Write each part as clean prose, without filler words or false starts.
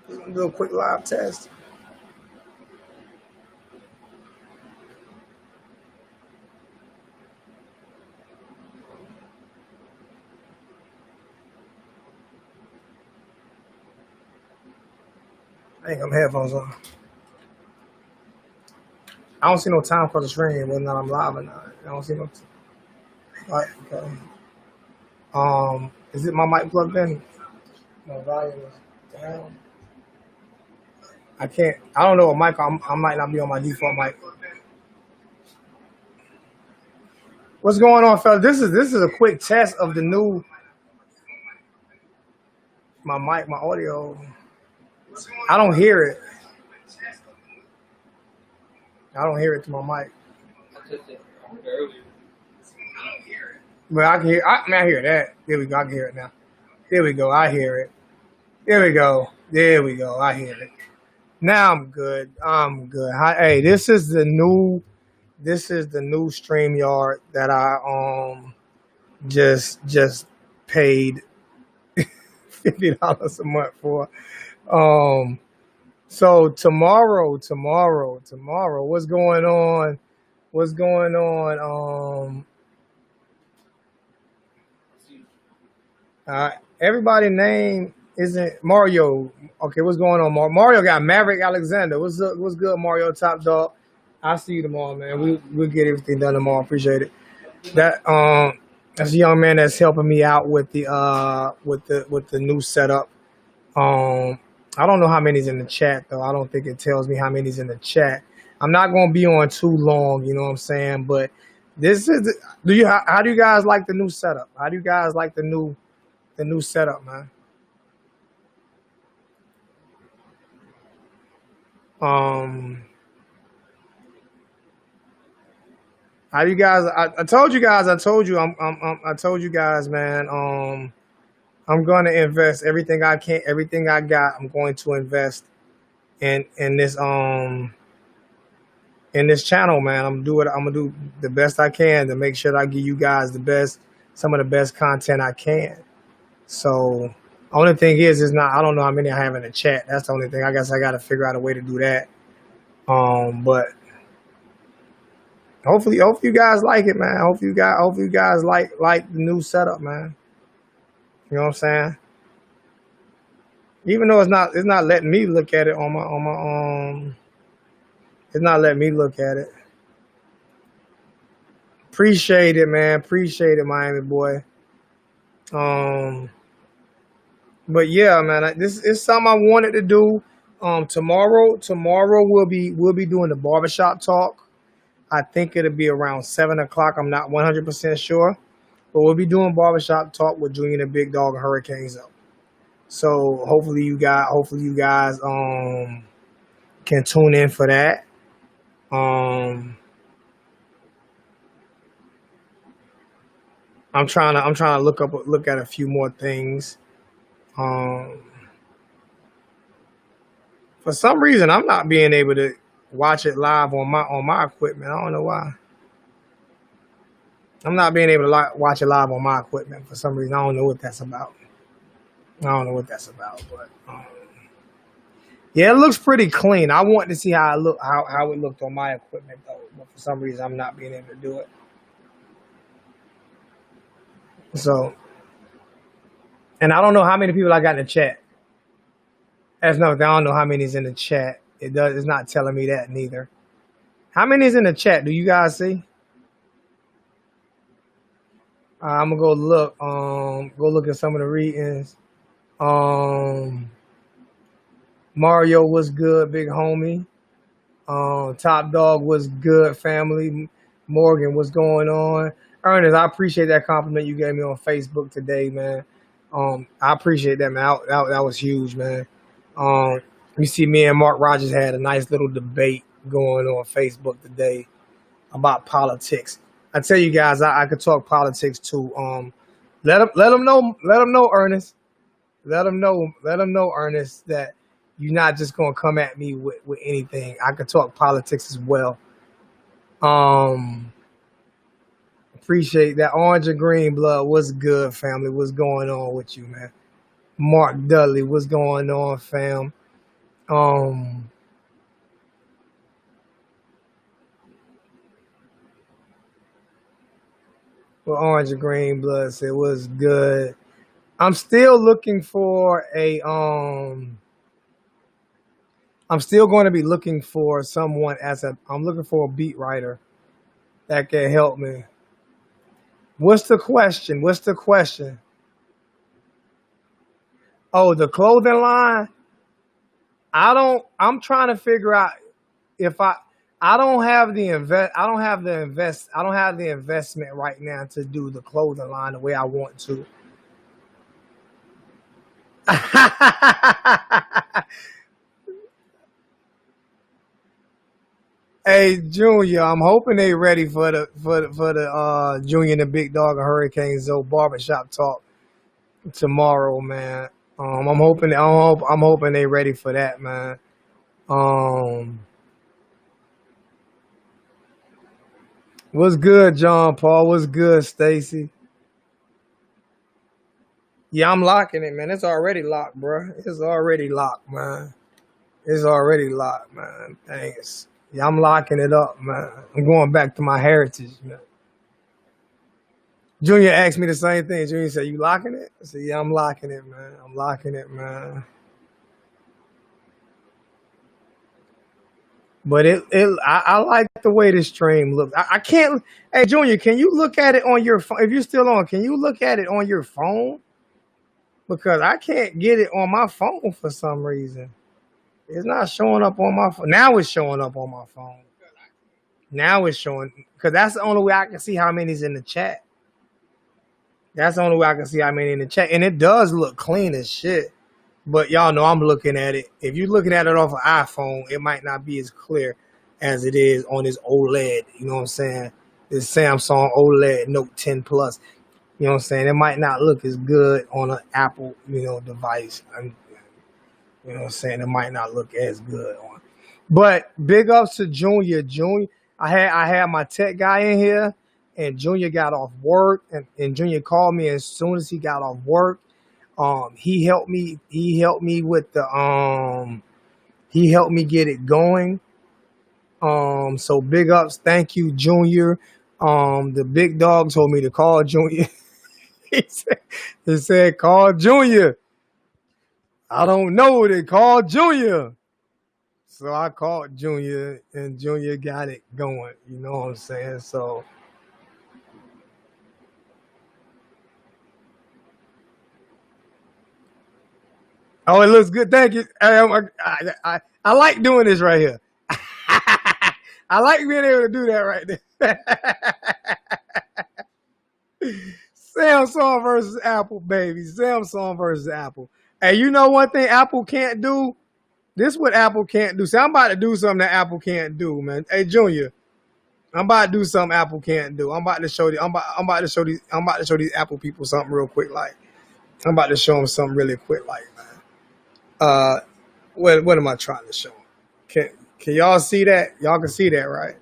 Just gonna do a quick live test. I ain't got my headphones on. I don't see no time for the stream, whether or not I'm live or not. I don't see no. Right, okay. Is it my mic plugged in? My volume is down. I can't. I don't know what mic. I might not be on my default mic. What's going on, fellas? This is a quick test of the new my mic, my audio. I don't hear it. I don't hear it to my mic. But I can hear. I hear that. There we go. I can hear it now. There we go. I hear it. There we go. There we go. I hear it. Now I'm good. I'm good. Hey, this is the new StreamYard that I just paid $50 a month for. So tomorrow, what's going on? What's going on? Everybody name isn't Mario. Okay, what's going on? Mario got Maverick Alexander. What's up? What's good, Mario Top Dog? I'll see you tomorrow, man. We'll get everything done tomorrow. Appreciate it. That's a young man that's helping me out with the new setup. I don't know how many's in the chat though. I don't think it tells me how many's in the chat. I'm not gonna be on too long, you know what I'm saying? But this is how do you guys like the new setup? How do you guys like the new setup, man? How do you guys? I told you guys. I told you. I told you guys, man. I'm going to invest everything I can, everything I got. I'm going to invest in this channel, man. I'm gonna do the best I can to make sure that I give you guys some of the best content I can. So, only thing is not. I don't know how many I have in the chat. That's the only thing. I guess I got to figure out a way to do that. But hopefully you guys like it, man. Hopefully you guys like the new setup, man. You know what I'm saying? Even though it's not letting me look at it on my it's not letting me look at it. Appreciate it, man. Appreciate it, Miami boy. But yeah, man, this is something I wanted to do. Tomorrow we'll be doing the barbershop talk. I think it'll be around 7 o'clock. I'm not 100% sure, but we'll be doing barbershop talk with Junior the Big Dog and Hurricane Zone. So hopefully you guys can tune in for that. I'm trying to look at a few more things. For some reason, I'm not being able to watch it live on my equipment. I don't know why. I'm not being able to watch it live on my equipment for some reason. I don't know what that's about. But yeah, it looks pretty clean. I want to see how it looked on my equipment though, but for some reason, I'm not being able to do it. So, and I don't know how many people I got in the chat. That's another thing. I don't know how many's in the chat. It's not telling me that neither. How many is in the chat? Do you guys see? I'm gonna go look at some of the readings. Mario was good, big homie. Top Dog was good, family. Morgan, what's going on? Ernest, I appreciate that compliment you gave me on Facebook today, man. I appreciate that, man. That was huge, man. You see, me and Mark Rogers had a nice little debate going on Facebook today about politics. I tell you guys, I could talk politics too. Let them know, Ernest. Let them know, Ernest, that you're not just gonna come at me with anything. I could talk politics as well. Appreciate that. Orange and green blood. What's good, family? What's going on with you, man? Mark Dudley, what's going on, fam? Um, what Orange and Green Blood said was good. I'm still looking for a I'm still going to be looking for someone I'm looking for a beat writer that can help me. What's the question? What's the question? Oh, the clothing line? I'm trying to figure out if I don't have the investment right now to do the clothing line the way I want to. Hey Junior, I'm hoping they ready for the Junior and the Big Dog and Hurricane Zoe barbershop talk tomorrow, man. I'm hoping they ready for that, man. Um, what's good, John Paul? What's good, Stacy? Yeah, I'm locking it, man. It's already locked, bro. It's already locked, man. It's already locked, man. Thanks. Yeah, I'm locking it up, man. I'm going back to my heritage, man. Junior asked me the same thing. Junior said, "You locking it?" I said, "Yeah, I'm locking it, man. I'm locking it, man." But I like the way this stream looks. I can't. Hey, Junior, can you look at it on your phone? If you're still on, can you look at it on your phone? Because I can't get it on my phone for some reason. It's not showing up on my phone. Now it's showing up on my phone. Now it's showing because that's the only way I can see how many's in the chat. That's the only way I can see how many in the chat, and it does look clean as shit. But y'all know I'm looking at it. If you're looking at it off an iPhone, it might not be as clear as it is on this OLED. You know what I'm saying? This Samsung OLED Note 10 Plus. You know what I'm saying? It might not look as good on an Apple, device. You know what I'm saying? It might not look as good on. But big ups to Junior. Junior, I had my tech guy in here, and Junior got off work, and Junior called me as soon as he got off work. He helped me. He helped me with the He helped me get it going. So big ups. Thank you, Junior. The big dog told me to call Junior. he said call Junior. I don't know. They called Junior. So I called Junior, and Junior got it going. You know what I'm saying? So, oh, it looks good. Thank you. I like doing this right here. I like being able to do that right there. Samsung versus Apple, baby. Samsung versus Apple. Hey, you know one thing Apple can't do? This is what Apple can't do. See, I'm about to do something that Apple can't do, man. Hey, Junior, I'm about to do something Apple can't do. I'm about to show these Apple people something real quick. Like, I'm about to show them something really quick. Like, man. What am I trying to show them? Can y'all see that? Y'all can see that, right?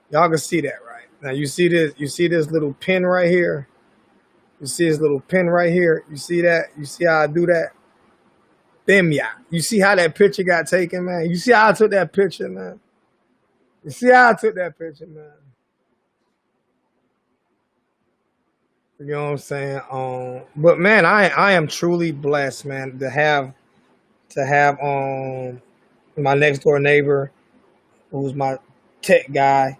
Y'all can see that, right? Now you see this. You see this little pin right here. You see this little pin right here. You see that? You see how I do that? Bam, yeah. You see how that picture got taken, man? You see how I took that picture, man? You see how I took that picture, man? You know what I'm saying? But man, I am truly blessed, man, to have my next door neighbor, who's my tech guy,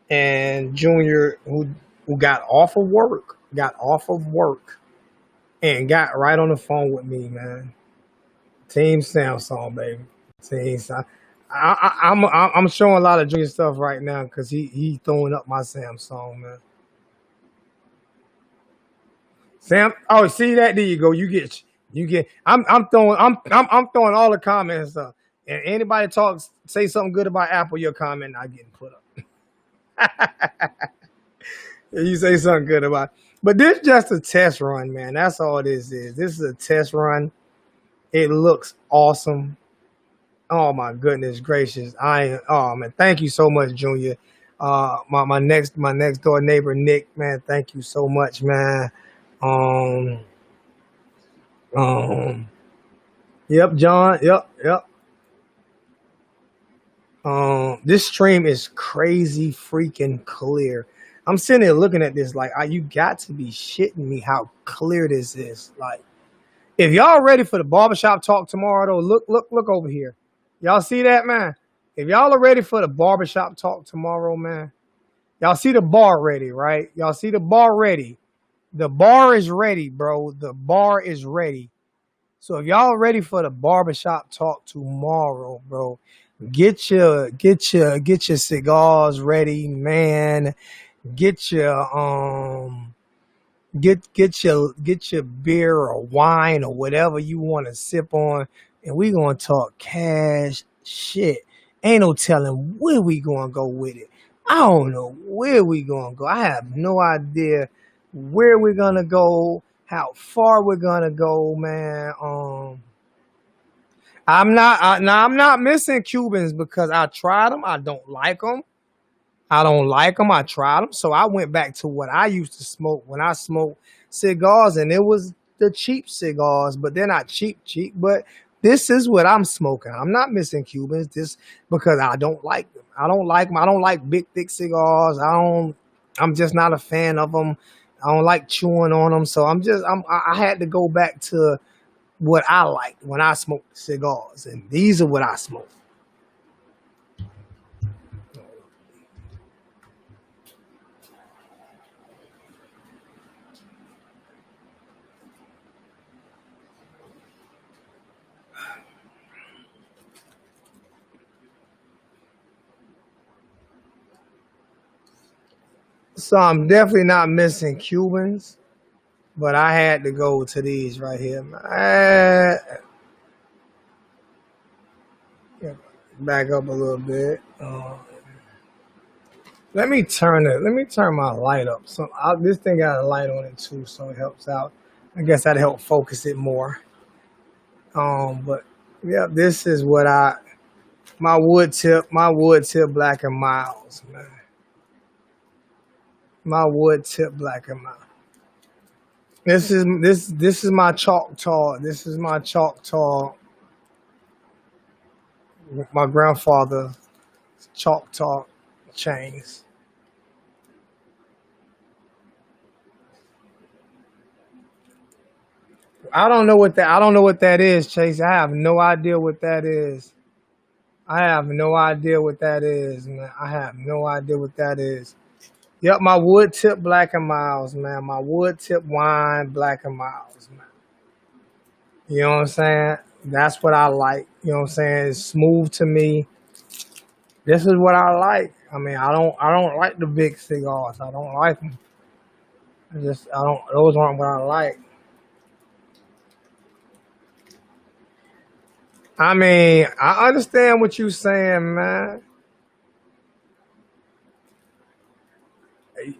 and Junior, who got off of work, and got right on the phone with me, man. Team Samsung, baby. Team Samsung. I'm showing a lot of Junior stuff right now because he throwing up my Samsung, man. Sam, oh, see that? There you go. You get. I'm throwing all the comments up. And anybody say something good about Apple, your comment not getting put up. You say something good about it. But this is just a test run, man. That's all this is. This is a test run. It looks awesome. Oh my goodness gracious! Oh man, thank you so much, Junior. My next door neighbor Nick, man, thank you so much, man. Um, yep, John, yep. This stream is crazy freaking clear. I'm sitting there looking at this like, you got to be shitting me how clear this is. Like, if y'all ready for the barbershop talk tomorrow, though, look over here. Y'all see that, man? If y'all are ready for the barbershop talk tomorrow, man, y'all see the bar ready, right? Y'all see the bar ready. The bar is ready, bro. The bar is ready. So if y'all ready for the barbershop talk tomorrow, bro, get your cigars ready, man. Get your get your beer or wine or whatever you want to sip on, and we gonna talk cash shit. Ain't no telling where we gonna go with it. I don't know where we gonna go. I have no idea where we're gonna go, how far we're gonna go, man. I'm not missing Cubans because I tried them. I don't like them. I don't like them. I tried them. So I went back to what I used to smoke when I smoked cigars, and it was the cheap cigars, but they're not cheap, but this is what I'm smoking. I'm not missing Cubans just because I don't like them. I don't like them. I don't like big, thick cigars. I'm just not a fan of them. I don't like chewing on them. So I had to go back to what I liked when I smoked cigars, and these are what I smoke. So I'm definitely not missing Cubans, but I had to go to these right here. Back up a little bit. Let me turn my light up. So this thing got a light on it too, so it helps out. I guess that'd help focus it more. But yeah, this is what my wood tip Black and Milds, man. My wood tip Black and Mild. This is my Choctaw. This is my Choctaw. My grandfather Choctaw chains. I don't know what that is, Chase. I have no idea what that is. I have no idea what that is, man. I have no idea what that is. Yep, my wood tip Black and Milds, man. My wood tip wine Black and Milds, man. You know what I'm saying? That's what I like. You know what I'm saying? It's smooth to me. This is what I like. I mean, I don't like the big cigars. I don't like them. Those aren't what I like. I mean, I understand what you're saying, man.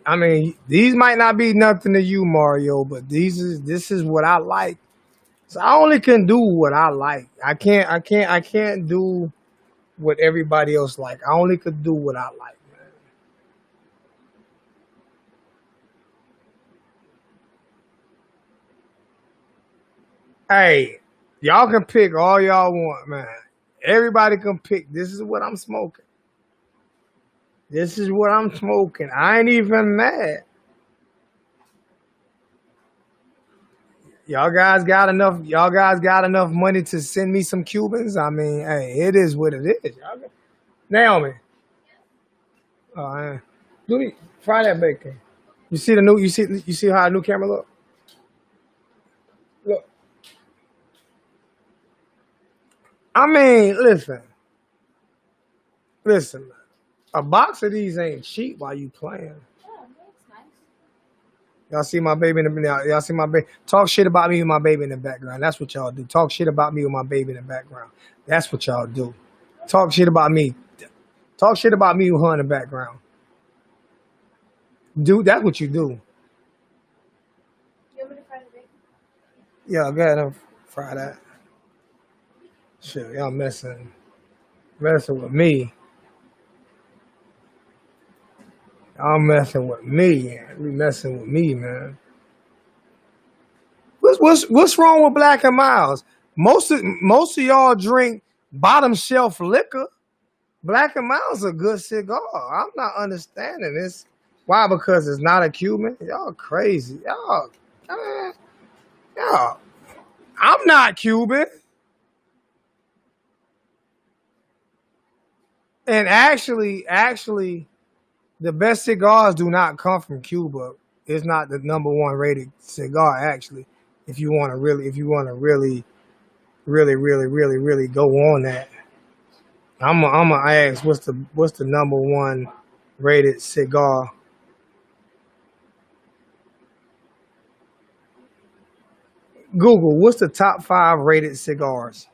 I mean, these might not be nothing to you, Mario, but this is what I like. So I only can do what I like. I can't do what everybody else like. I only could do what I like, man. Hey, y'all can pick all y'all want, man. Everybody can pick. This is what I'm smoking. This is what I'm smoking. I ain't even mad. Y'all guys got enough money to send me some Cubans? I mean, hey, it is what it is. Naomi. Do me fry that bacon. You see how a new camera look? Look. I mean, listen. A box of these ain't cheap while you playing. Y'all see my baby in the y'all see my baby. Talk shit about me with my baby in the background. That's what y'all do. Talk shit about me with my baby in the background. That's what y'all do. Talk shit about me. Talk shit about me with her in the background. Dude, that's what you do. You want me to fry the bacon? Yeah, go ahead and fry that. Shit, y'all messing with me. Y'all messing with me. You messing with me, man. What's wrong with Black and Milds? Most of y'all drink bottom shelf liquor. Black and Mild's a good cigar. I'm not understanding this. Why? Because it's not a Cuban. Y'all crazy. Man, y'all. I'm not Cuban. And actually, the best cigars do not come from Cuba. It's not the number one rated cigar. Actually, if you want to really go on that, I'm gonna ask what's the number one rated cigar. Google, what's the top five rated cigars?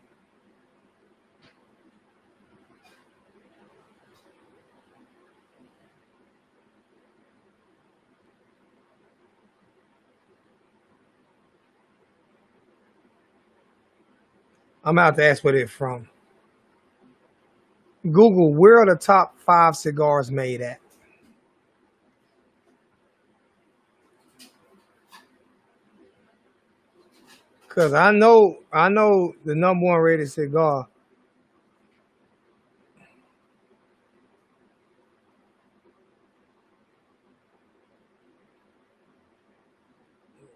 I'm out to ask where they're from. Google, where are the top five cigars made at? Cause I know the number one rated cigar.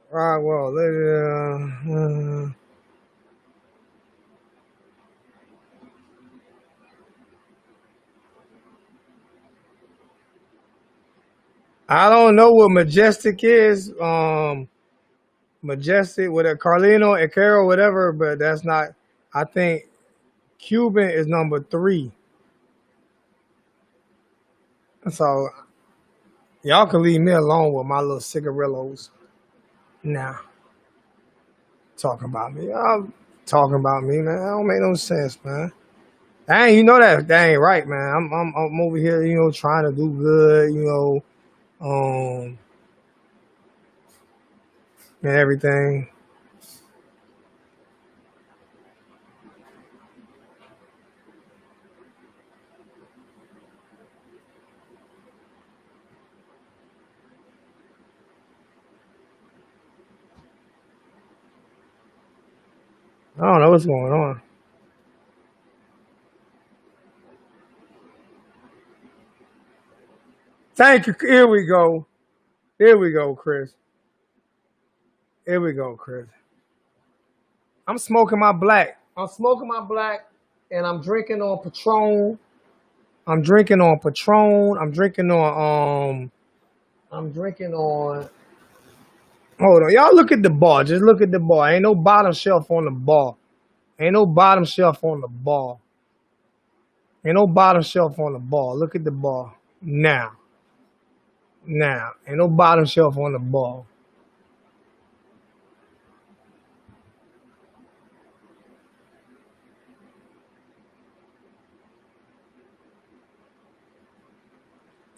Right, well, I don't know what Majestic is. Majestic with a Carlino, Ecaro, whatever, but that's not. I think Cuban is number three. So y'all can leave me alone with my little cigarillos. Nah, talking about me. Y'all talking about me, man. That don't make no sense, man. Dang, you know that ain't right, man. I'm over here, trying to do good, and everything. I don't know what's going on. Thank you. Here we go. Here we go, Chris. Here we go, Chris. I'm smoking my black. I'm smoking my black, and I'm drinking on Patron. I'm drinking on Patron. I'm drinking on I'm drinking on. Hold on, y'all. Look at the bar. Just look at the bar. Ain't no bottom shelf on the bar. Ain't no bottom shelf on the bar. Ain't no bottom shelf on the bar. Look at the bar now. Now, ain't no bottom shelf on the bar.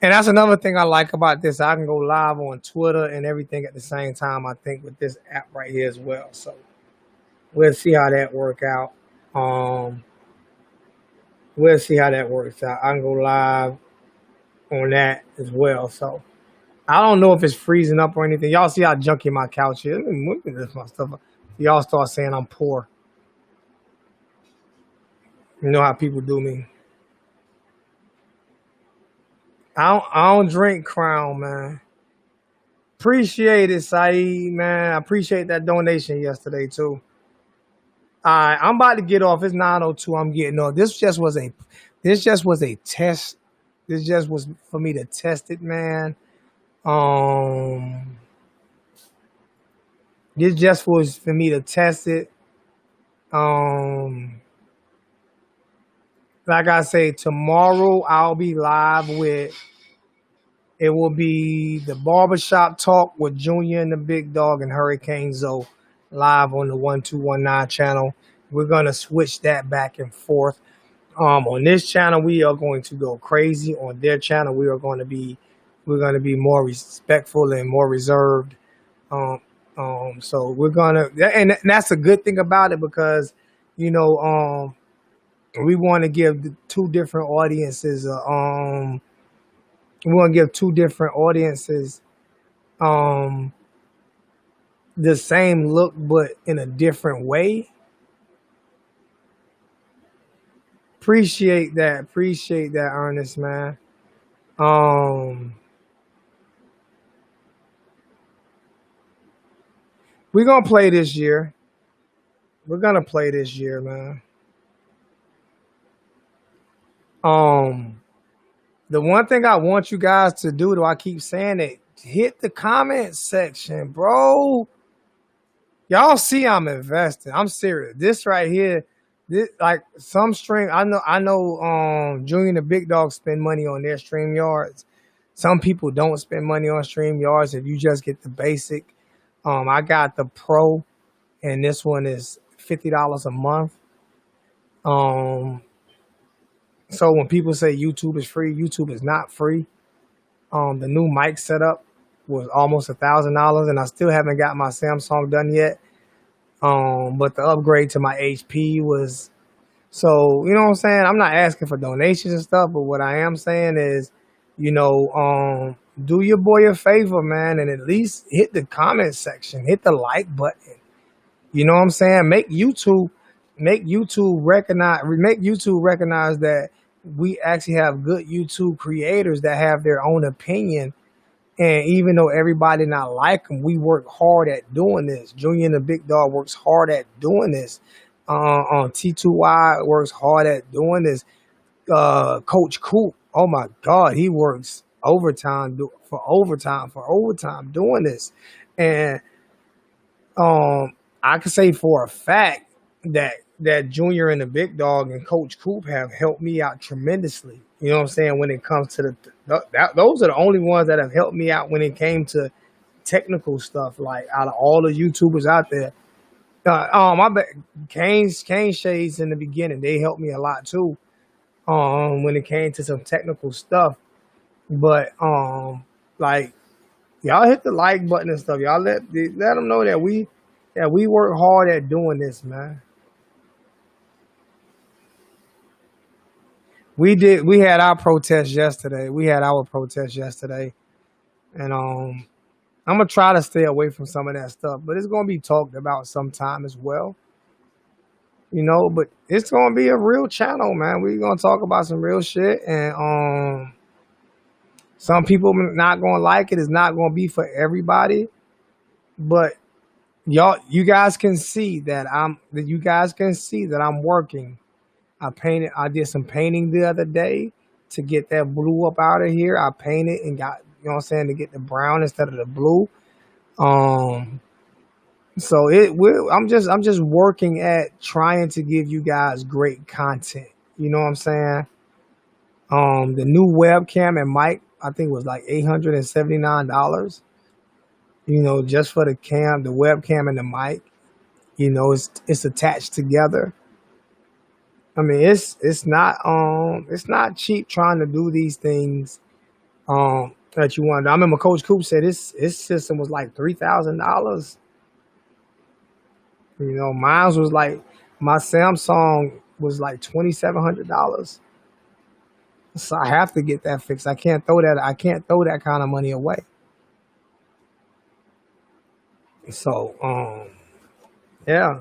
And that's another thing I like about this. I can go live on Twitter and everything at the same time. I think with this app right here as well. So we'll see how that work out. Um, we'll see how that works out. I can go live on that as well. So I don't know if it's freezing up or anything. Y'all see how junky my couch is. Look at this my stuff. Y'all start saying I'm poor. You know how people do me. I don't drink Crown, man. Appreciate it, Saeed, man. I appreciate that donation yesterday too. All right, I'm about to get off. It's 9:02. I'm getting off. This just was a test. This just was for me to test it, man. Um, this just was for me to test it. Um, like I say, tomorrow I'll be live with. It will be the barbershop talk with Junior and the Big Dog and Hurricane Zoe live on the 1219 channel. We're gonna switch that back and forth. On this channel, we are going to go crazy. On their channel, we're gonna be more respectful and more reserved. Um, so we're gonna, and that's a good thing about it because, you know, we want to give the two different audiences. We want to give two different audiences um, the same look, but in a different way. Appreciate that. Appreciate that, Ernest, man. Um, we're gonna play this year. We're gonna play this year, man. Um, the one thing I want you guys to do, though, I keep saying it, hit the comment section, bro. Y'all see I'm investing. I'm serious. This right here, this like some stream. I know. Junior and the Big Dog spend money on their stream yards. Some people don't spend money on stream yards. If you just get the basic, I got the pro, and this one is $50 a month. Um, so when people say YouTube is free, YouTube is not free. The new mic setup was almost $1,000, and I still haven't got my Samsung done yet. But the upgrade to my HP was so, you know what I'm saying? I'm not asking for donations and stuff, but what I am saying is, do your boy a favor, man, and at least hit the comment section, hit the like button. You know what I'm saying? Make YouTube recognize that we actually have good YouTube creators that have their own opinion. And even though everybody not like them, we work hard at doing this. Junior and the Big Dog works hard at doing this. On T2Y works hard at doing this. Coach Coop, oh my God, he works overtime doing this. And I can say for a fact that Junior and the Big Dog and Coach Coop have helped me out tremendously. You know what I'm saying? When it comes to those are the only ones that have helped me out when it came to technical stuff. Like out of all the YouTubers out there, I bet Kane Shades in the beginning, they helped me a lot too. When it came to some technical stuff, but like y'all hit the like button and stuff. Y'all let them know that we work hard at doing this, man. We had our protest yesterday. And I'm gonna try to stay away from some of that stuff, but it's gonna be talked about sometime as well. But it's gonna be a real channel, man. We're gonna talk about some real shit, and some people not gonna like it. It's not gonna be for everybody, but you guys can see that I'm working. I did some painting the other day to get that blue up out of here. I painted and got, you know what I'm saying, to get the brown instead of the blue. Um, so I'm just working at trying to give you guys great content. You know what I'm saying? The new webcam and mic, I think was like $879. Just for the webcam and the mic. It's attached together. I mean, it's not cheap trying to do these things that you want. I remember Coach Coop said his system was like $3,000. Mine was like my Samsung was like $2,700. So I have to get that fixed. I can't throw that kind of money away. So yeah.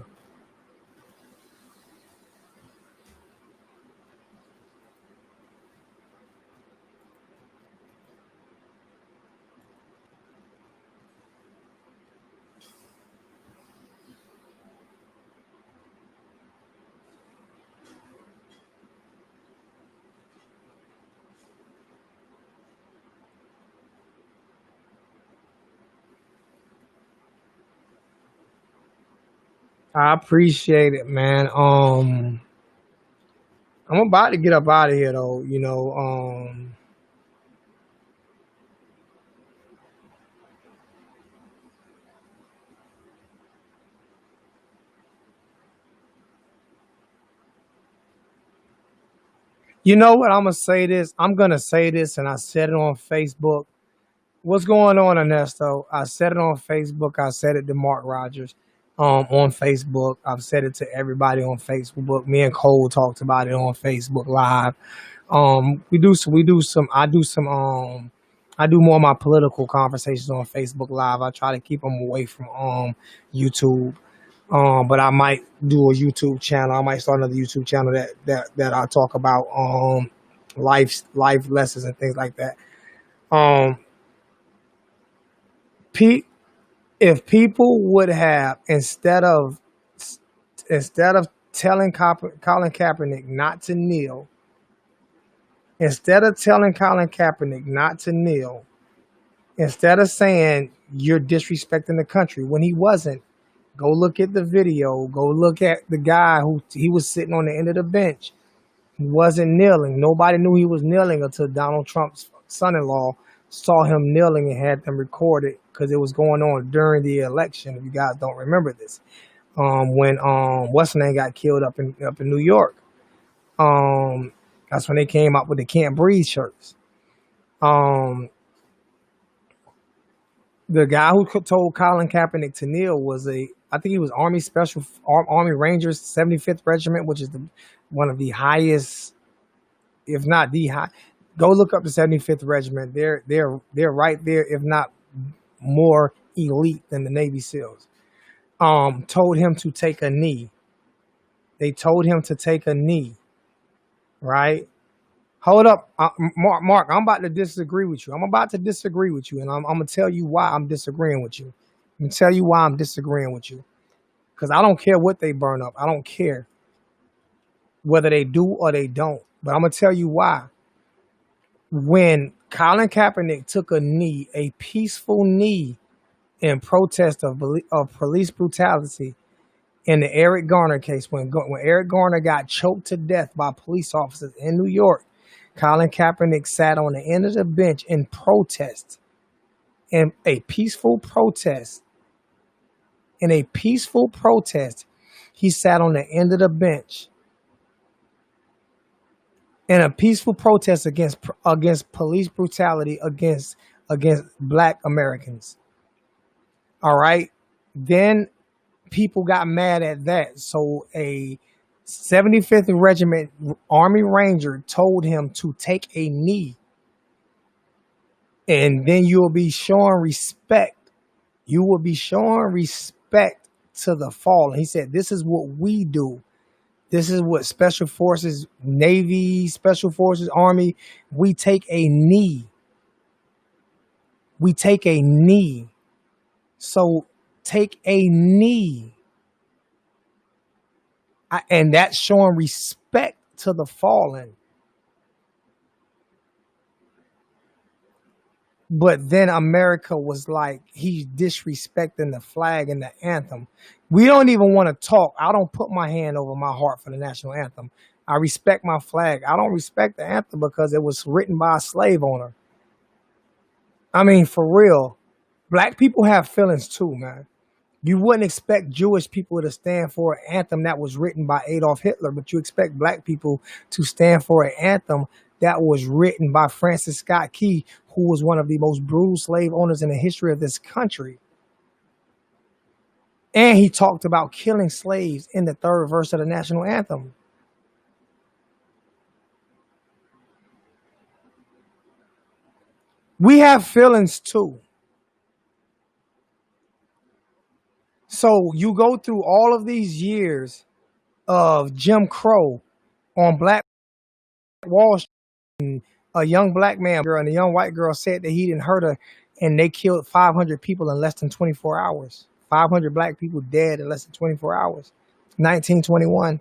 I appreciate it, man. I'm about to get up out of here though. You know what? I'm gonna say this, and I said it on Facebook. What's going on, Ernesto? I said it on Facebook. I said it to Mark Rogers, on Facebook. I've said it to everybody on Facebook. Me and Cole talked about it on Facebook Live. I do more of my political conversations on Facebook Live. I try to keep them away from YouTube. But I might do a YouTube channel. I might start another YouTube channel that I talk about life lessons and things like that. Um, Pete, if people would have instead of telling Colin Kaepernick not to kneel, instead of telling Colin Kaepernick not to kneel, instead of saying you're disrespecting the country when he wasn't, go look at the video. Go look at the guy who he was sitting on the end of the bench. He wasn't kneeling. Nobody knew he was kneeling until Donald Trump's son-in-law saw him kneeling and had them recorded because it was going on during the election. If you guys don't remember this, when what's name got killed up in New York. Um, that's when they came out with the "Can't Breathe" shirts. Um, the guy who told Colin Kaepernick to kneel was I think he was Army Rangers 75th Regiment, which is one of the highest, if not the high. Go look up the 75th Regiment. They're right there, if not more elite than the Navy SEALs. Told him to take a knee. They told him to take a knee, right? Hold up, Mark. I'm about to disagree with you. I'm about to disagree with you, and I'm gonna tell you why I'm disagreeing with you. I'm gonna tell you why I'm disagreeing with you. Because I don't care what they burn up. I don't care whether they do or they don't. But I'm gonna tell you why. When Colin Kaepernick took a knee, a peaceful knee, in protest of police brutality in the Eric Garner case, when Eric Garner got choked to death by police officers in New York, Colin Kaepernick sat on the end of the bench in protest, in a peaceful protest. In a peaceful protest, he sat on the end of the bench in a peaceful protest against police brutality against Black Americans. All right, then people got mad at that, so a 75th Regiment Army Ranger told him to take a knee, and then you will be showing respect. You will be showing respect to the fallen. He said, "This is what we do. This is what Special Forces, Navy, Special Forces, Army, we take a knee. We take a knee. So take a knee." And that's showing respect to the fallen. But then America was like, he's disrespecting the flag and the anthem. We don't even want to talk. I don't put my hand over my heart for the national anthem. I respect my flag. I don't respect the anthem because it was written by a slave owner. I mean, for real, Black people have feelings too, man. You wouldn't expect Jewish people to stand for an anthem that was written by Adolf Hitler, but you expect Black people to stand for an anthem that was written by Francis Scott Key, who was one of the most brutal slave owners in the history of this country. And he talked about killing slaves in the third verse of the national anthem. We have feelings too. So you go through all of these years of Jim Crow on Black Wall Street, and a young Black man girl and a young white girl said that he didn't hurt her, and they killed 500 people in less than 24 hours. 500 Black people dead in less than 24 hours. 1921.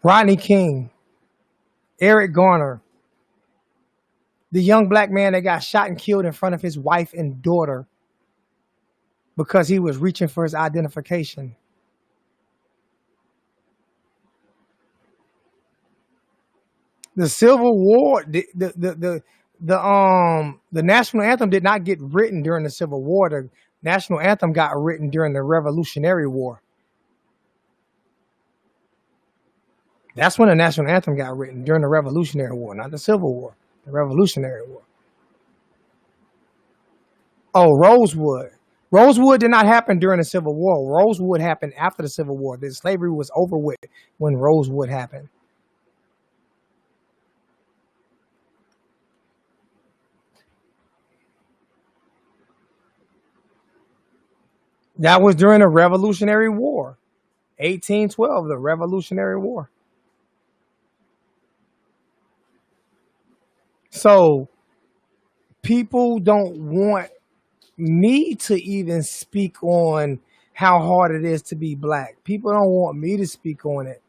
Rodney King, Eric Garner, the young Black man that got shot and killed in front of his wife and daughter because he was reaching for his identification. The Civil War, the national anthem did not get written during the Civil War. The national anthem got written during the Revolutionary War. That's when the national anthem got written, during the Revolutionary War, not the Civil War, the Revolutionary War. Oh, Rosewood. Rosewood did not happen during the Civil War. Rosewood happened after the Civil War. The slavery was over with when Rosewood happened. That was during the Revolutionary War, 1812, the Revolutionary War. So people don't want me to even speak on how hard it is to be black. People don't want me to speak on it.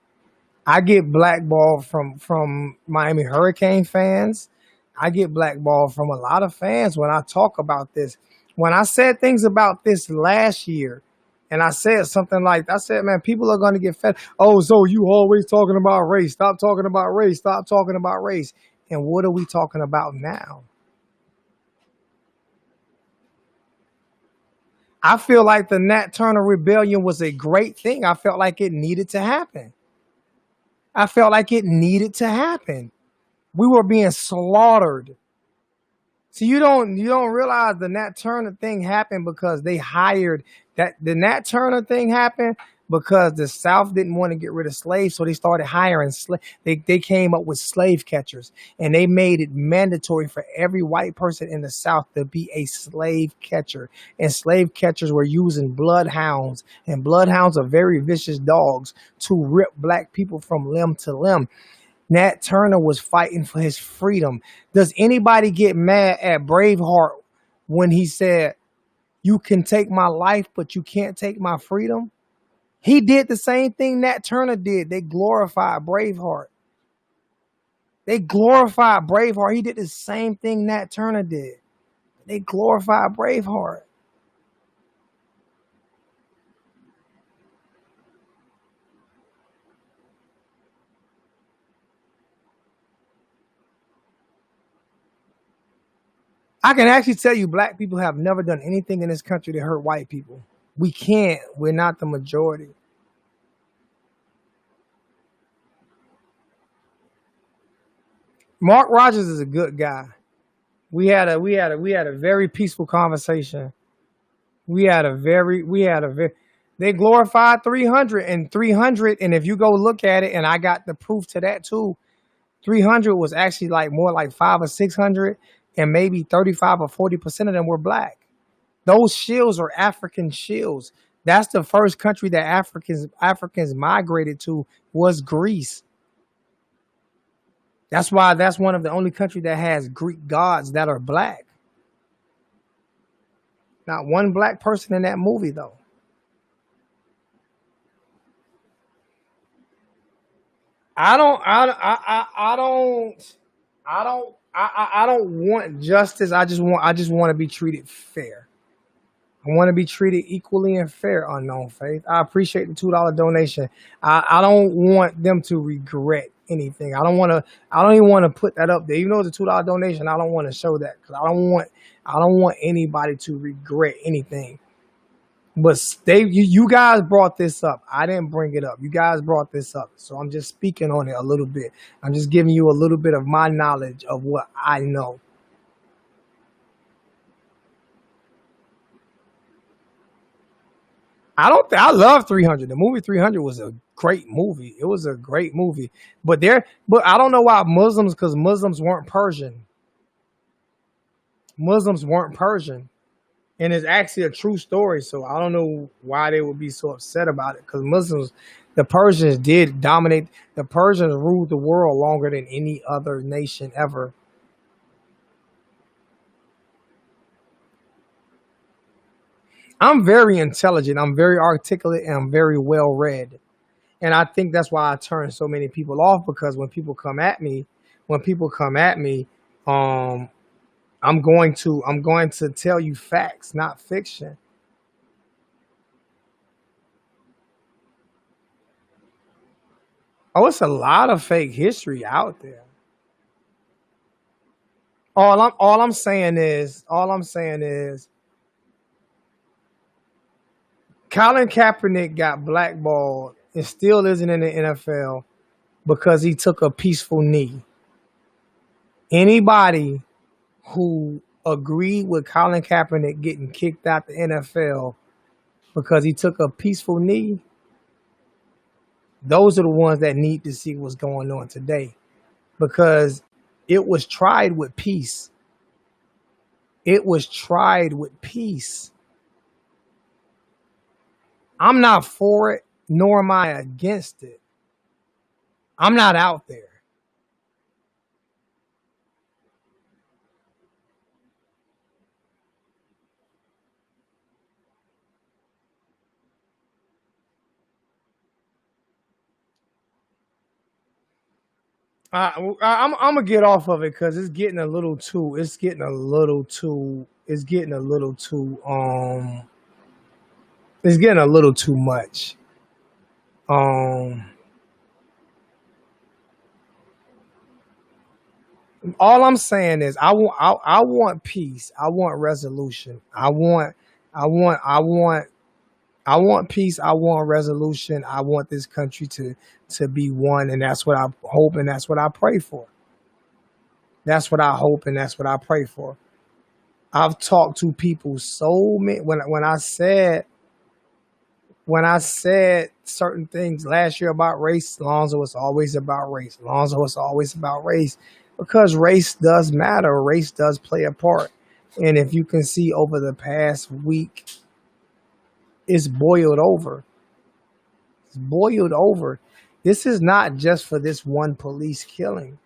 I get blackballed from Miami Hurricane fans. I get blackballed from a lot of fans when I talk about this. When I said things about this last year, and I said something like, I said, man, people are going to get fed. Oh, so you always talking about race. Stop talking about race. Stop talking about race. And what are we talking about now? I feel like the Nat Turner Rebellion was a great thing. I felt like it needed to happen. I felt like it needed to happen. We were being slaughtered. So you don't realize the Nat Turner thing happened because they hired that the Nat Turner thing happened because the South didn't want to get rid of slaves, so they started hiring they came up with slave catchers and they made it mandatory for every white person in the South to be a slave catcher. And slave catchers were using bloodhounds, and bloodhounds are very vicious dogs to rip black people from limb to limb. Nat Turner was fighting for his freedom. Does anybody get mad at Braveheart when he said, "You can take my life, but you can't take my freedom"? He did the same thing Nat Turner did. They glorified Braveheart. They glorified Braveheart. He did the same thing Nat Turner did. They glorified Braveheart. I can actually tell you black people have never done anything in this country to hurt white people. We can't. We're not the majority. Mark Rogers is a good guy. We had a very peaceful conversation. We had a very they glorified 300 and 300, and if you go look at it, and I got the proof to that too. 300 was actually like more like 5 or 600, and maybe 35 or 40% of them were black. Those shields are African shields. That's the first country that Africans migrated to was Greece. That's why that's one of the only country that has Greek gods that are black. Not one black person in that movie though. I don't. I don't. I don't want justice. I just want to be treated fair. I want to be treated equally and fair. Unknown Faith. I appreciate the $2 donation. I don't want them to regret anything. I don't want to. I don't even want to put that up there. Even though it's a $2 donation, I don't want to show that because I don't want anybody to regret anything. But you guys brought this up. I didn't bring it up. You guys brought this up. So I'm just speaking on it a little bit. I'm just giving you a little bit of my knowledge of what I know. I love 300. The movie 300 was a great movie. It was a great movie. But I don't know why Muslims, because Muslims weren't Persian. Muslims weren't Persian. And it's actually a true story. So I don't know why they would be so upset about it. Because Muslims, the Persians did dominate. The Persians ruled the world longer than any other nation ever. I'm very intelligent. I'm very articulate, and I'm very well read. And I think that's why I turn so many people off because when people come at me, um, I'm going to tell you facts, not fiction. Oh, it's a lot of fake history out there. All I'm saying is Colin Kaepernick got blackballed and still isn't in the NFL because he took a peaceful knee. Anybody who agreed with Colin Kaepernick getting kicked out the NFL because he took a peaceful knee, those are the ones that need to see what's going on today because it was tried with peace. It was tried with peace. I'm not for it, nor am I against it. I'm not out there. I'm gonna get off of it because it's getting a little too. It's getting a little too. It's getting a little too. It's getting a little too much. Um, all I'm saying is I want peace. I want resolution. I want I want peace. I want resolution. I want this country to be one, and that's what I hope and that's what I pray for. That's what I hope and that's what I pray for. I've talked to people so many when I said certain things last year about race, Lonzo was always about race. Lonzo was always about race because race does matter. Race does play a part. And if you can see over the past week, it's boiled over. It's boiled over. This is not just for this one police killing.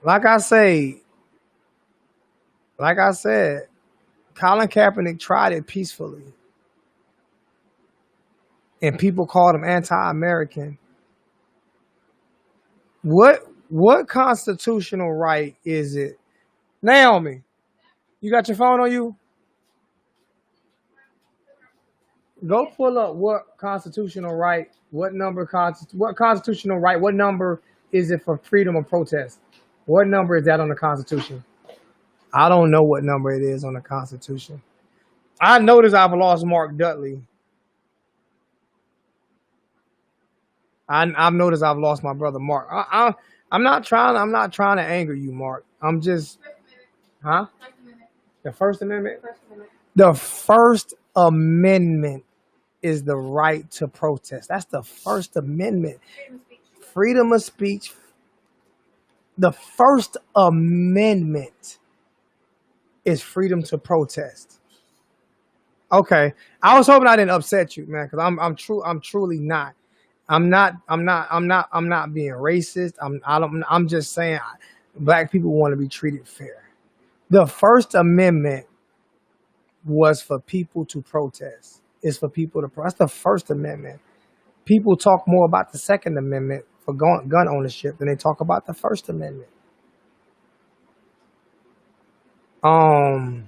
Like I say, like I said, Colin Kaepernick tried it peacefully, and people called him anti-American. What constitutional right is it? Naomi, you got your phone on you? Go pull up what constitutional right, what constitutional right, what number is it for freedom of protest? What number is that on the Constitution? I don't know what number it is on the Constitution. I noticed I've lost Mark Dudley. I've noticed I've lost my brother Mark. I'm not trying to anger you, Mark. I'm just, huh? The First Amendment. The First Amendment is the right to protest. That's the First Amendment. Freedom of speech. The First Amendment is freedom to protest. Okay, I was hoping I didn't upset you, man, because I'm truly not. I'm not being racist. I'm just saying, black people want to be treated fair. The First Amendment was for people to protest. It's for people to protest. That's the First Amendment. People talk more about the Second Amendment for gun ownership than they talk about the First Amendment. Um,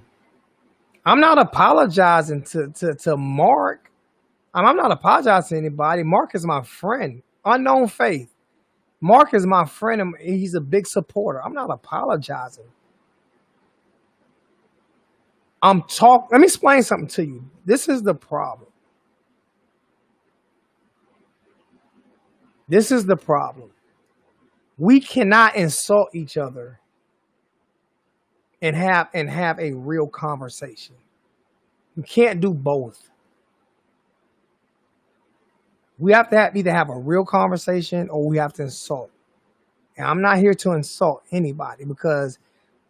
I'm not apologizing to Mark. I'm not apologizing to anybody. Mark is my friend. Unknown faith. Mark is my friend and he's a big supporter. I'm not apologizing. Let me explain something to you. This is the problem. This is the problem. We cannot insult each other and have a real conversation. You can't do both. We have to either have a real conversation or we have to insult. And I'm not here to insult anybody because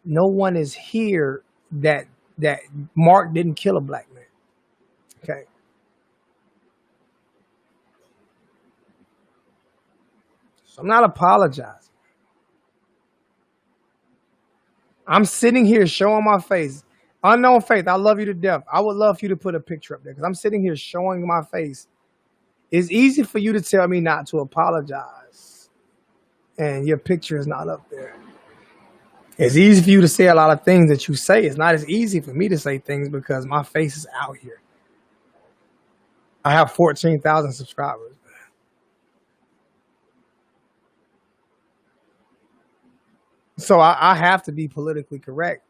no one is here that Mark didn't kill a black man. Okay. So I'm not apologizing. I'm sitting here showing my face. Unknown faith, I love you to death. I would love for you to put a picture up there because I'm sitting here showing my face. It's easy for you to tell me not to apologize, and your picture is not up there. It's easy for you to say a lot of things that you say. It's not as easy for me to say things because my face is out here. I have 14,000 subscribers. So I have to be politically correct.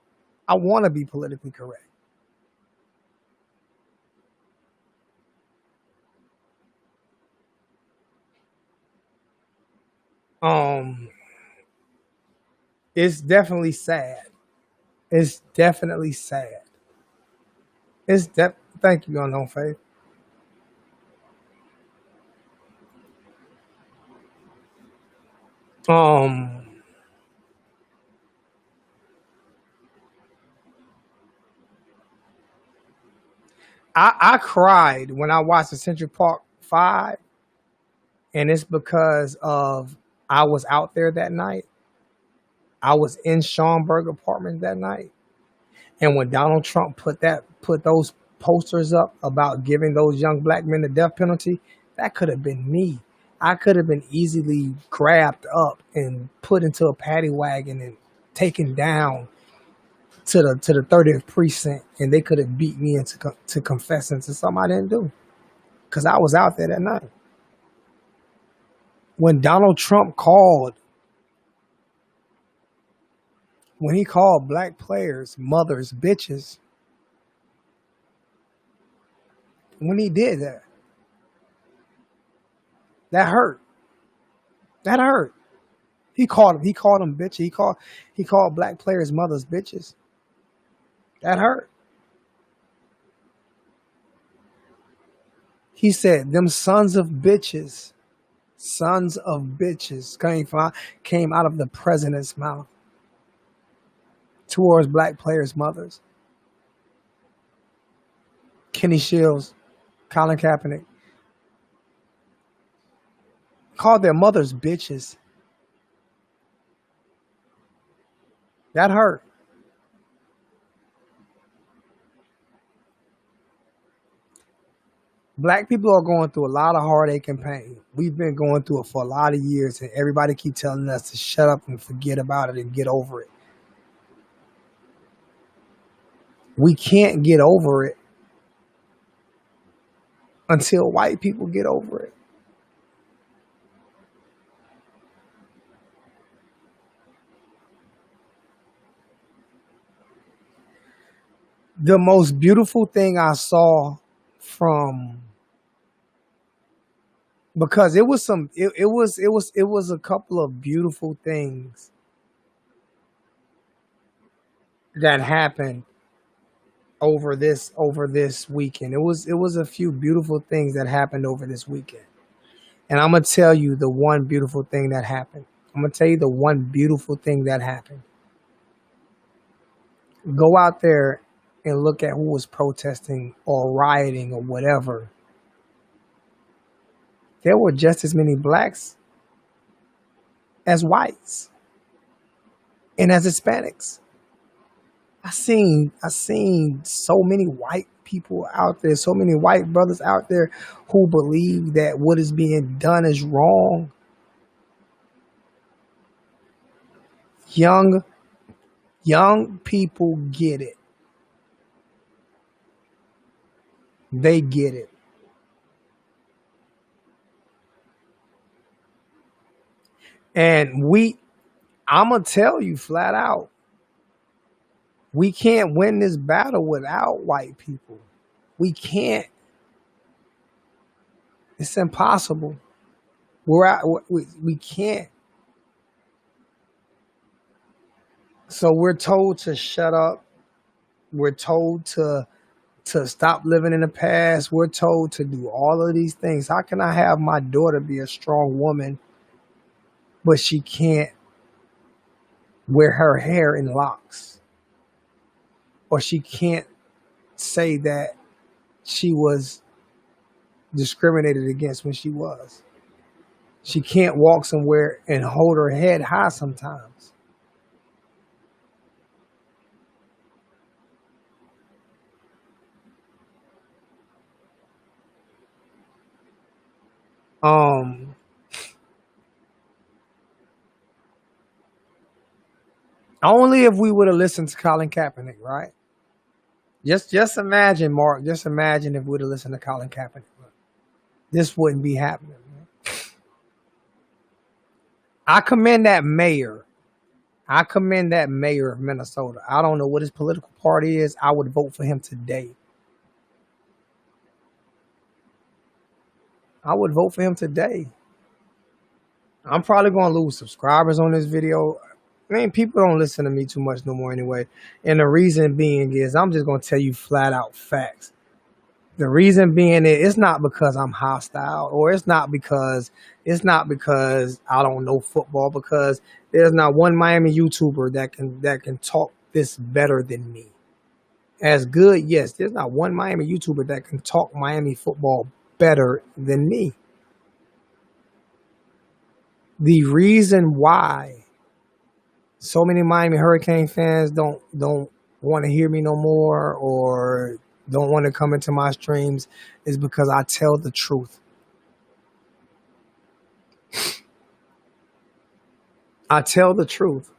I want to be politically correct. Um, it's definitely sad. It's definitely sad. Thank you, Unknown Faith. Um, I cried when I watched the Central Park Five, and it's because of I was out there that night. I was in Schaumburg apartment that night, and when Donald Trump put those posters up about giving those young black men the death penalty, that could have been me. I could have been easily grabbed up and put into a paddy wagon and taken down to the 30th precinct, and they could have beat me into to confessing to something I didn't do because I was out there that night. When Donald Trump when he called black players mothers, bitches, when he did that, that hurt. That hurt. He called them bitches. He called black players mothers, bitches. That hurt. He said, them sons of bitches came out of the president's mouth towards black players' mothers. Kenny Shields, Colin Kaepernick, called their mothers bitches. That hurt. Black people are going through a lot of heartache and pain. We've been going through it for a lot of years, and everybody keep telling us to shut up and forget about it and get over it. We can't get over it until white people get over it. The most beautiful thing I saw from, because it was a couple of beautiful things that happened over this weekend. It was a few beautiful things that happened over this weekend. And I'm gonna tell you the one beautiful thing that happened. I'm gonna tell you the one beautiful thing that happened. Go out there and look at who was protesting or rioting or whatever. There were just as many blacks as whites and as Hispanics. I seen so many white people out there, so many white brothers out there who believe that what is being done is wrong. Young people get it. They get it. And I'm going to tell you flat out, we can't win this battle without white people. We can't. It's impossible. We can't. So we're told to shut up. We're told to stop living in the past. We're told to do all of these things. How can I have my daughter be a strong woman, but she can't wear her hair in locks? Or she can't say that she was discriminated against when she was. She can't walk somewhere and hold her head high sometimes. Only if we would have listened to Colin Kaepernick, right? Just imagine, Mark. Just imagine if we would have listened to Colin Kaepernick. This wouldn't be happening. Man. I commend that mayor. Of Minnesota. I don't know what his political party is. I would vote for him today. I'm probably going to lose subscribers on this video. Man, people don't listen to me too much no more anyway. And the reason being is I'm just going to tell you flat out facts. The reason being it's not because I'm hostile, or it's not because I don't know football, because there's not one Miami YouTuber that can talk this better than me. As good, yes. There's not one Miami YouTuber that can talk Miami football better than me. The reason why so many Miami Hurricane fans don't want to hear me no more or don't want to come into my streams is because I tell the truth. I tell the truth.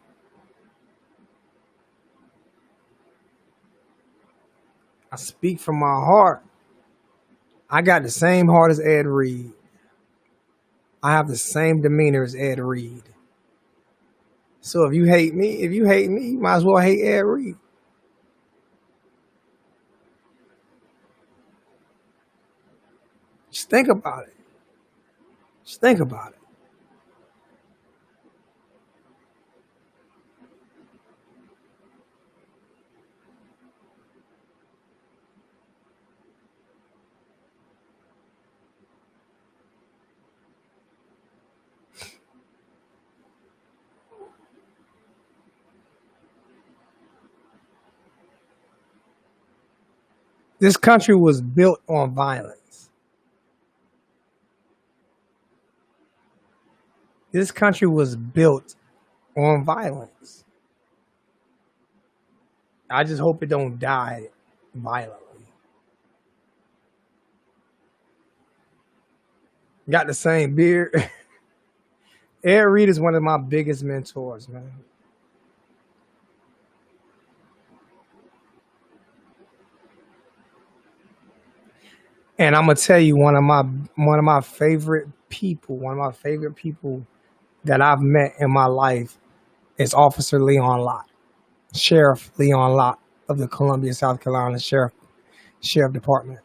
I speak from my heart. I got the same heart as Ed Reed. I have the same demeanor as Ed Reed. So if you hate me, you might as well hate Ed Reed. Just think about it. Just think about it. This country was built on violence. This country was built on violence. I just hope it don't die violently. Got the same beard. Ed Reed is one of my biggest mentors, man. And I'm gonna tell you one of my favorite people that I've met in my life is Officer Leon Lott, Sheriff Leon Lott of the Columbia, South Carolina Sheriff Department.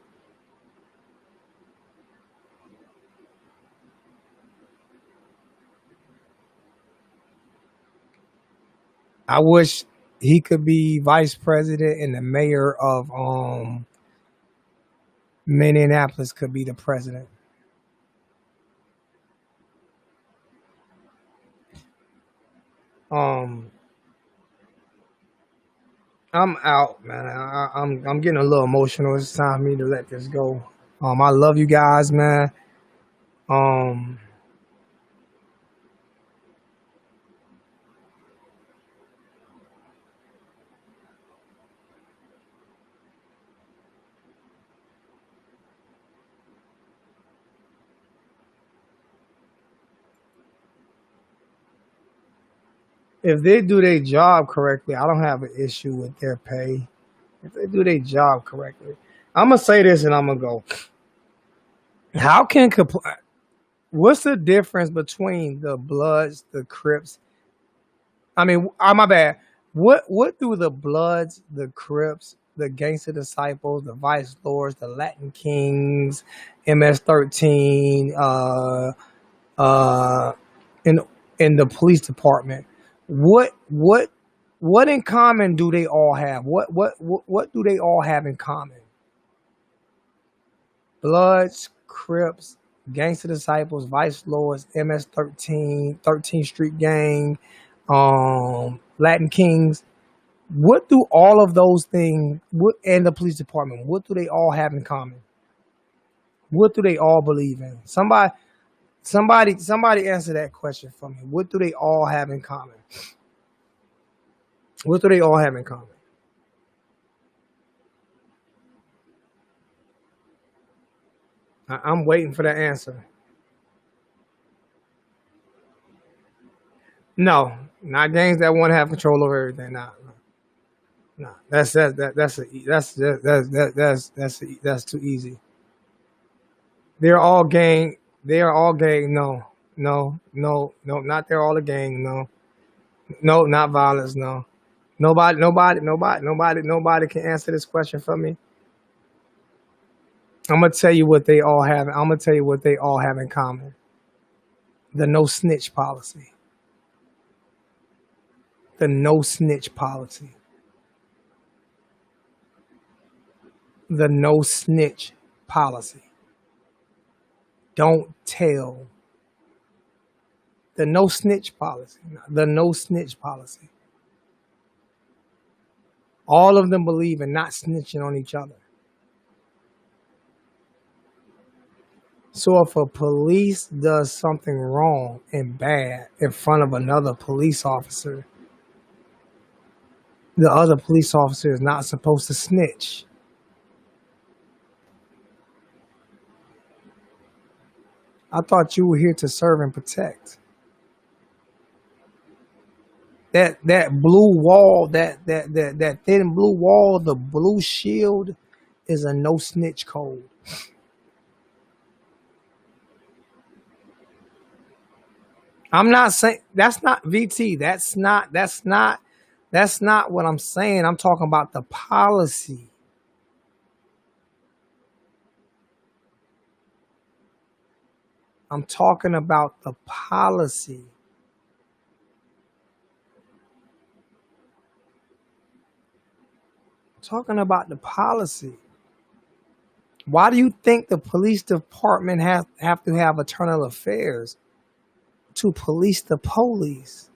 I wish he could be vice president and the mayor of Minneapolis could be the president. Um, I'm out, man. I'm getting a little emotional. It's time for me to let this go. I love you guys, man. Um, if they do their job correctly, I don't have an issue with their pay. If they do their job correctly, I'm gonna say this and I'm gonna go. How can what's the difference between the Bloods, the Crips? I mean, my bad. What do the Bloods, the Crips, the Gangster Disciples, the Vice Lords, the Latin Kings, MS-13, uh, in in the police department? What what what in common do they all have? What do they all have in common? Bloods, Crips, Gangster Disciples, Vice Lords, MS-13, 13th Street Gang, Latin Kings. What do all of those things, and the police department, what do they all have in common? What do they all believe in? Somebody answer that question for me. What do they all have in common? What do they all have in common? I'm waiting for the answer. No, not gangs that want to have control over everything. Nah, nah. That's too easy. They're all gang. They are all gang. No, no, no, no. Not they're all a gang. No, no, not violence. No, nobody can answer this question for me. I'm gonna tell you what they all have. I'm gonna tell you what they all have in common. The no snitch policy. The no snitch policy. The no snitch policy. Don't tell. The no snitch policy. The no snitch policy. All of them believe in not snitching on each other. So if a police does something wrong and bad in front of another police officer, the other police officer is not supposed to snitch. I thought you were here to serve and protect. That blue wall, that thin blue wall, the blue shield is a no snitch code. I'm not saying that's not VT. That's not what I'm saying. I'm talking about the policy. I'm talking about the policy. I'm talking about the policy. Why do you think the police department have to have internal affairs to police the police?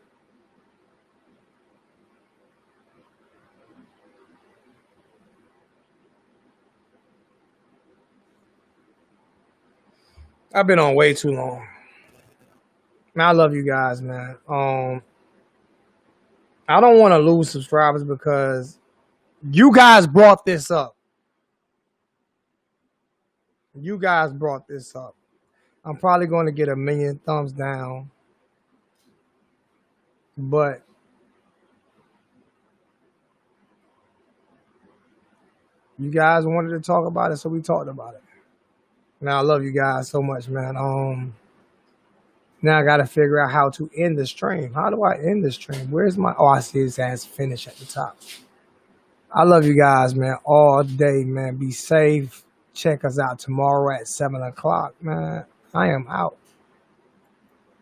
I've been on way too long. Man, I love you guys, man. I don't want to lose subscribers because you guys brought this up. You guys brought this up. I'm probably going to get 1,000,000 thumbs down, but you guys wanted to talk about it, so we talked about it. Now I love you guys so much, man. Now I gotta figure out how to end the stream. How do I end the stream? Where's my? Oh, I see it says finish at the top. I love you guys, man, all day, man. Be safe. Check us out tomorrow at 7 o'clock, man. I am out.